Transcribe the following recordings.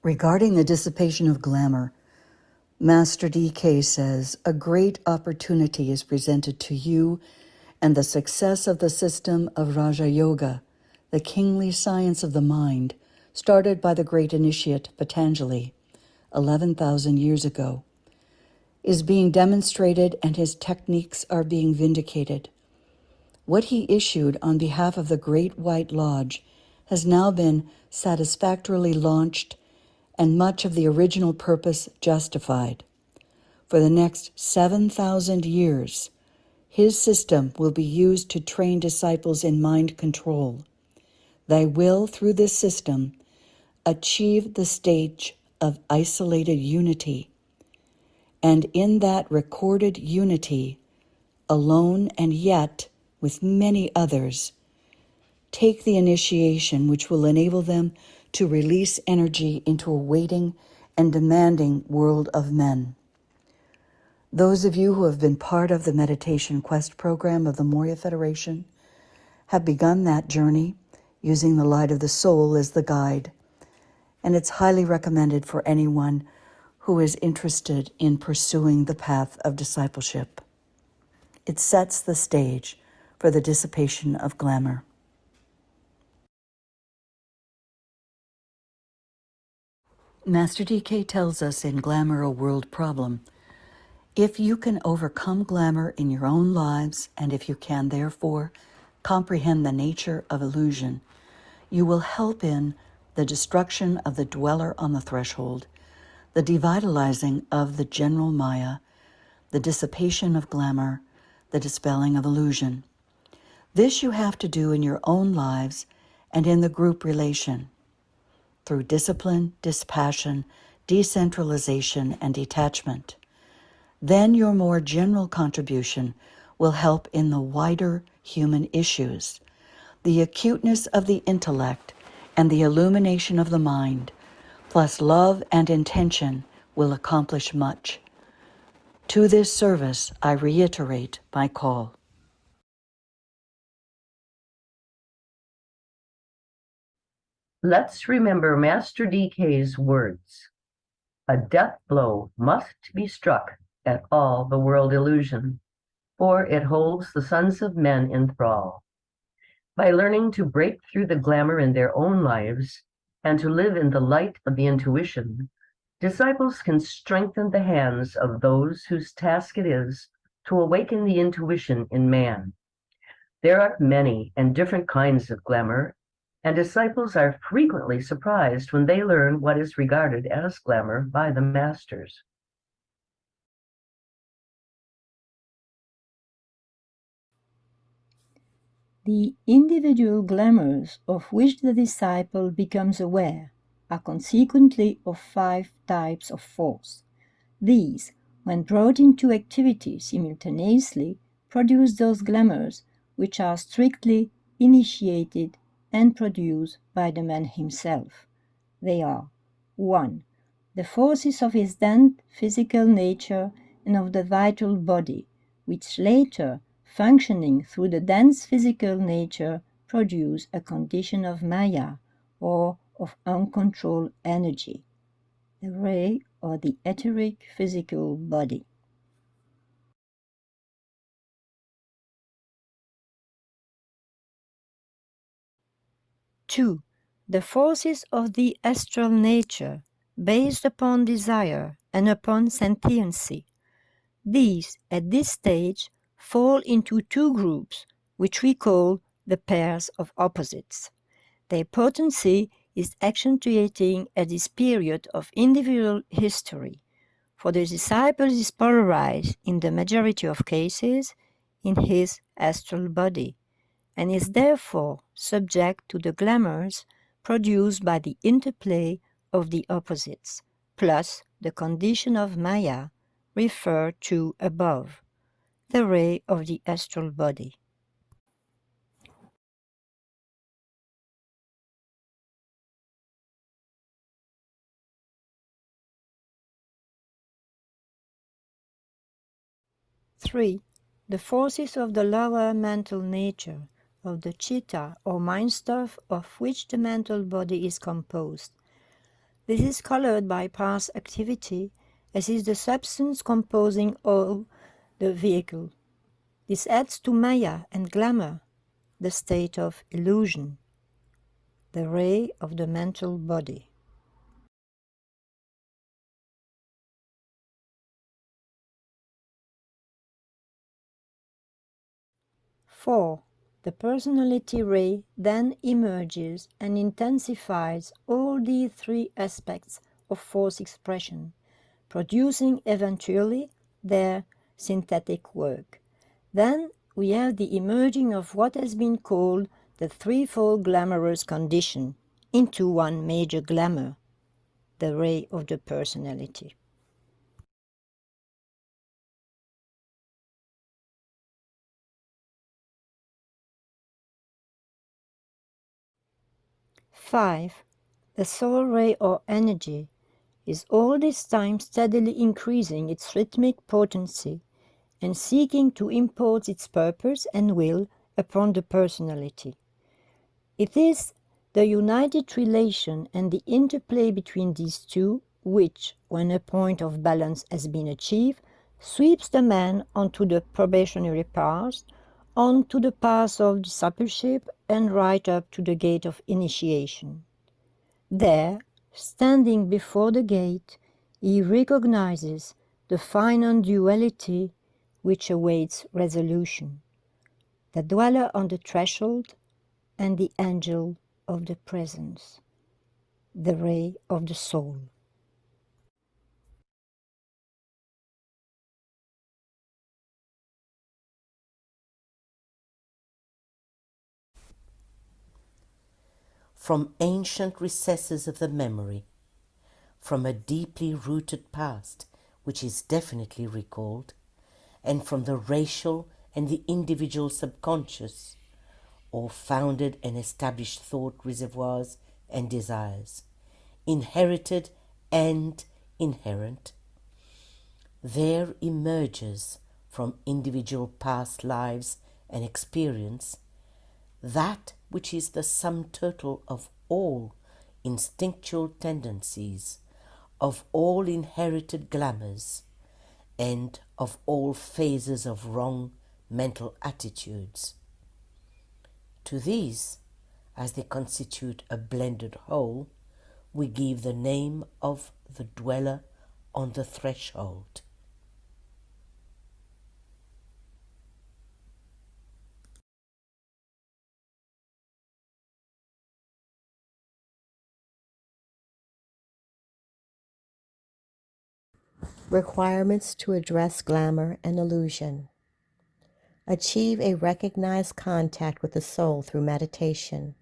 Regarding the dissipation of glamour, Master DK says, a great opportunity is presented to you and the success of the system of Raja Yoga, the kingly science of the mind, started by the great initiate Patanjali 11,000 years ago, is being demonstrated and his techniques are being vindicated. What he issued on behalf of the Great White Lodge has now been satisfactorily launched and much of the original purpose justified. For the next 7,000 years, his system will be used to train disciples in mind control. They will, through this system, achieve the stage of isolated unity. And in that recorded unity, alone and yet with many others, take the initiation which will enable them to release energy into a waiting and demanding world of men. Those of you who have been part of the Meditation Quest program of the Moria Federation have begun that journey using the light of the soul as the guide, and it's highly recommended for anyone who is interested in pursuing the path of discipleship. It sets the stage for the dissipation of glamour. Master DK tells us in Glamour, a World Problem, if you can overcome glamour in your own lives, and if you can therefore comprehend the nature of illusion, you will help in the destruction of the dweller on the threshold, the devitalizing of the general Maya, the dissipation of glamour, the dispelling of illusion. This you have to do in your own lives and in the group relation, through discipline, dispassion, decentralization, and detachment. Then your more general contribution will help in the wider human issues. The acuteness of the intellect and the illumination of the mind, plus love and intention, will accomplish much. To this service, I reiterate my call. Let's remember Master DK's words. A death blow must be struck at all the world illusion, for it holds the sons of men in thrall. By learning to break through the glamour in their own lives and to live in the light of the intuition, disciples can strengthen the hands of those whose task it is to awaken the intuition in man. There are many and different kinds of glamour, and disciples are frequently surprised when they learn what is regarded as glamour by the masters. The individual glamours of which the disciple becomes aware are consequently of 5 types of force. These, when brought into activity simultaneously, produce those glamours which are strictly initiated and produced by the man himself. They are 1. The forces of his dense physical nature and of the vital body, which later, functioning through the dense physical nature, produce a condition of Maya, or of uncontrolled energy, the ray or the etheric physical body. 2. The forces of the astral nature, based upon desire and upon sentiency. These, at this stage, fall into 2 groups, which we call the pairs of opposites. Their potency is accentuating at this period of individual history, for the disciple is polarized in the majority of cases in his astral body, and is therefore subject to the glamours produced by the interplay of the opposites, plus the condition of Maya referred to above, the ray of the astral body. Three, the forces of the lower mental nature, of the chitta or mind stuff of which the mental body is composed. This is colored by past activity, as is the substance composing all the vehicle. This adds to Maya and glamour, the state of illusion, the ray of the mental body. 4. The personality ray then emerges and intensifies all the three aspects of force expression, producing eventually their synthetic work. Then we have the emerging of what has been called the threefold glamorous condition into one major glamour, the ray of the personality. Five, the soul ray or energy is all this time steadily increasing its rhythmic potency and seeking to impose its purpose and will upon the personality. It is the united relation and the interplay between these two which, when a point of balance has been achieved, sweeps the man onto the probationary path, onto the path of discipleship, and right up to the gate of initiation. There, standing before the gate, he recognizes the final duality which awaits resolution, the dweller on the threshold and the angel of the presence, the ray of the soul. From ancient recesses of the memory, from a deeply rooted past which is definitely recalled, and from the racial and the individual subconscious, or founded and established thought reservoirs and desires, inherited and inherent, there emerges from individual past lives and experience that which is the sum total of all instinctual tendencies, of all inherited glamours, and of all phases of wrong mental attitudes. To these, as they constitute a blended whole, we give the name of the dweller on the threshold. Requirements to address glamour and illusion. Achieve a recognized contact with the soul through meditation.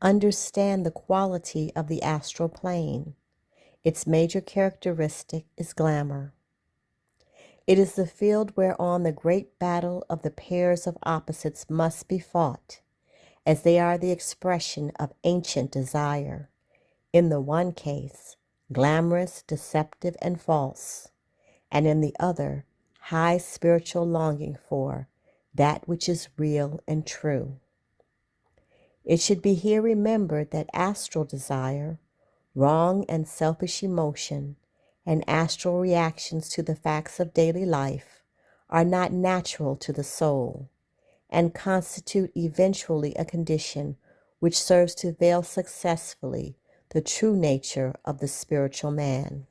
Understand the quality of the astral plane. Its major characteristic is glamour. It is the field whereon the great battle of the pairs of opposites must be fought, as they are the expression of ancient desire. In the one case, glamorous, deceptive, and false, and in the other, high spiritual longing for that which is real and true. It should be here remembered that astral desire, wrong and selfish emotion, and astral reactions to the facts of daily life are not natural to the soul and constitute eventually a condition which serves to veil successfully the true nature of the spiritual man.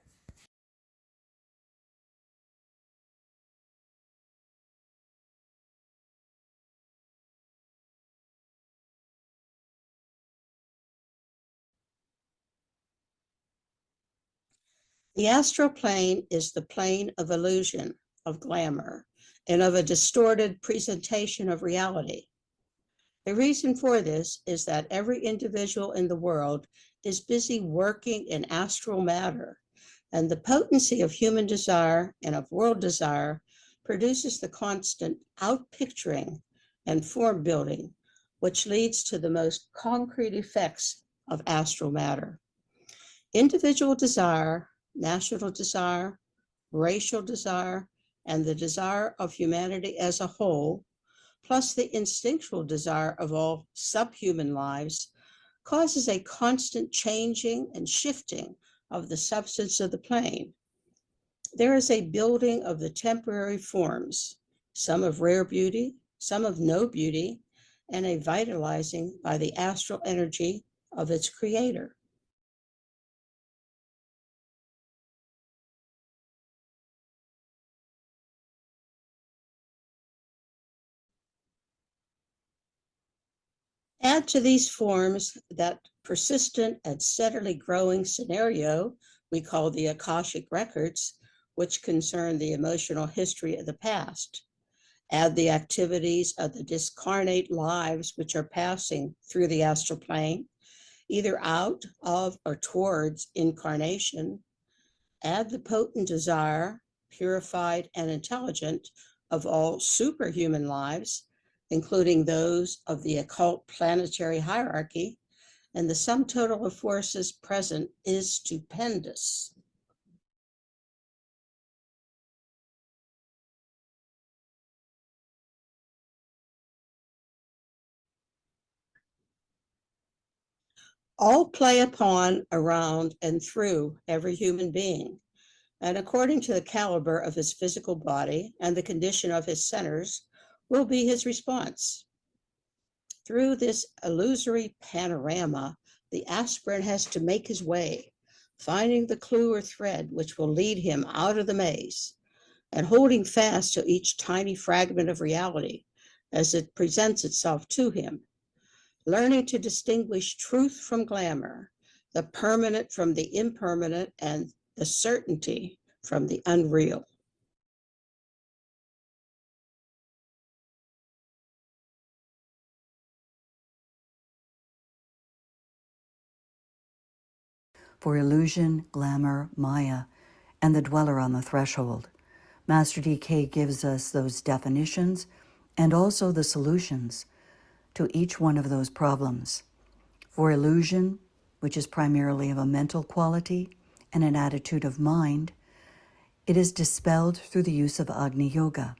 The astral plane is the plane of illusion, of glamour, and of a distorted presentation of reality. The reason for this is that every individual in the world is busy working in astral matter, and the potency of human desire and of world desire produces the constant outpicturing and form building, which leads to the most concrete effects of astral matter. Individual desire, national desire, racial desire, and the desire of humanity as a whole, plus the instinctual desire of all subhuman lives, causes a constant changing and shifting of the substance of the plane. There is a building of the temporary forms, some of rare beauty, some of no beauty, and a vitalizing by the astral energy of its creator. Add to these forms that persistent and steadily growing scenario we call the Akashic records, which concern the emotional history of the past. Add the activities of the discarnate lives which are passing through the astral plane, either out of or towards incarnation. Add the potent desire, purified and intelligent, of all superhuman lives, including those of the occult planetary hierarchy, and the sum total of forces present is stupendous. All play upon, around, and through every human being, and according to the caliber of his physical body and the condition of his centers will be his response. Through this illusory panorama, the aspirant has to make his way, finding the clue or thread which will lead him out of the maze, and holding fast to each tiny fragment of reality as it presents itself to him, learning to distinguish truth from glamour, the permanent from the impermanent, and the certainty from the unreal. For illusion, glamour, Maya, and the dweller on the threshold, Master DK gives us those definitions and also the solutions to each one of those problems. For illusion, which is primarily of a mental quality and an attitude of mind, it is dispelled through the use of Agni Yoga.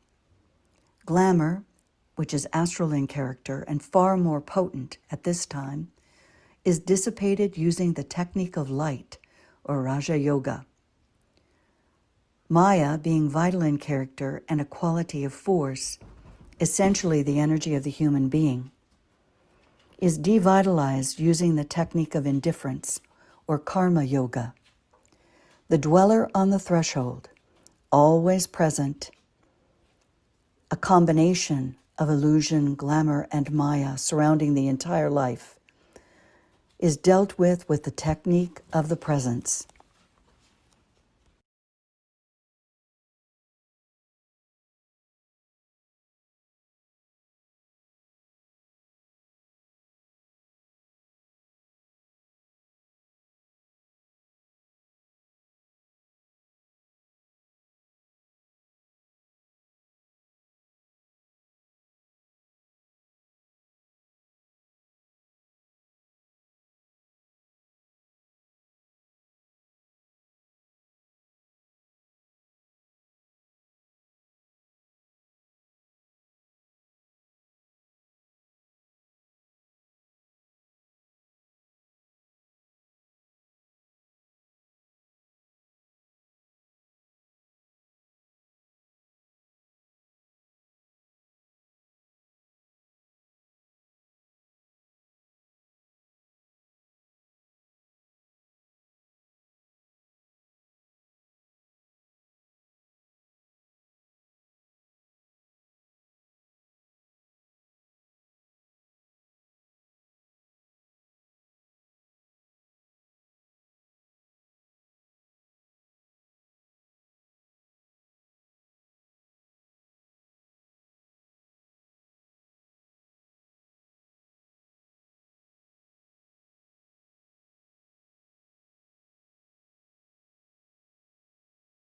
Glamour, which is astral in character and far more potent at this time, is dissipated using the technique of light, or Raja Yoga. Maya, being vital in character and a quality of force, essentially the energy of the human being, is devitalized using the technique of indifference, or Karma Yoga. The dweller on the threshold, always present, a combination of illusion, glamour, and Maya surrounding the entire life, is dealt with the technique of the presence.